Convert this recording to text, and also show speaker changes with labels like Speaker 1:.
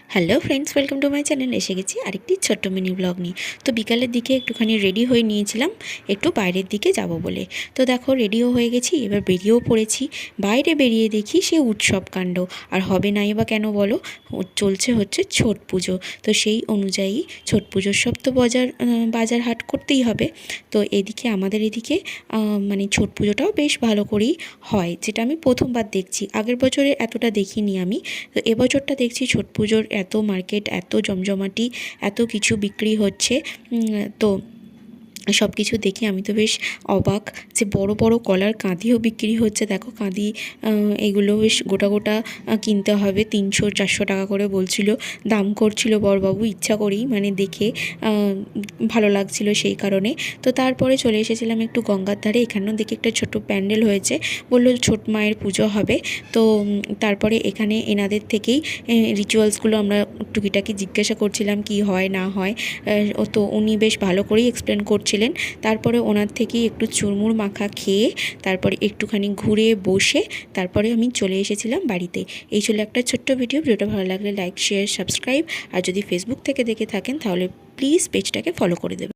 Speaker 1: Hello friends, welcome to my channel. এসে গেছি আরেকটি ছোট্ট মিনি ব্লগ নিয়ে। তো বিকালের দিকে একটুখানি রেডি হয়ে নিয়েছিলাম একটু বাইরের দিকে যাব বলে। তো দেখো রেডিও হয়ে গেছি, এবার বেরিয়েও পড়েছি। বাইরে বেরিয়ে দেখি সে উৎসব কাণ্ড, আর হবে নাই বা কেন বলো, চলছে হচ্ছে ছট পুজো। তো সেই অনুযায়ী ছট পুজোর সব তো বাজার হাট করতেই হবে। তো এদিকে আমাদের এদিকে মানে ছট পুজোটাও বেশ ভালো করেই হয়, যেটা আমি প্রথমবার দেখছি। আগের বছরে এতটা দেখিনি আমি। তো এবছরটা দেখছি ছট পুজোর এত মার্কেট, এত জমজমাটি, এত কিছু বিক্রি হচ্ছে। তো সব কিছু দেখে আমি তো বেশ অবাক যে বড় বড় কলার কাঁদিও বিক্রি হচ্ছে। দেখো কাঁদি, এগুলো বেশ গোটা গোটা কিনতে হবে, 300-400 টাকা করে বলছিল, দাম করছিল বড়বাবু ইচ্ছা করেই, মানে দেখে ভালো লাগছিল সেই কারণে। তো তারপরে চলে এসেছিলাম একটু গঙ্গার ধারে। এখানেও দেখি একটা ছোট প্যান্ডেল হয়েছে, বললো ছোট মায়ের পুজো হবে। তো তারপরে এখানে এনাদের থেকেই রিচুয়ালসগুলো আমরা টুকিটাকি জিজ্ঞাসা করছিলাম কি হয় না হয়। তো উনি বেশ ভালো করেই এক্সপ্লেন করছিলেন। তারপরে ওনার থেকেই একটু চুরমুর মাখা খেয়ে তারপরে একটুখানি ঘুরে বসে তারপরে আমি চলে এসেছিলাম বাড়িতে। এই ছিল একটা ছোট্ট ভিডিওটা ভালো লাগলে লাইক, শেয়ার, সাবস্ক্রাইব। আর যদি ফেসবুক থেকে দেখে থাকেন তাহলে প্লিজ পেজটাকে ফলো করে দেবেন।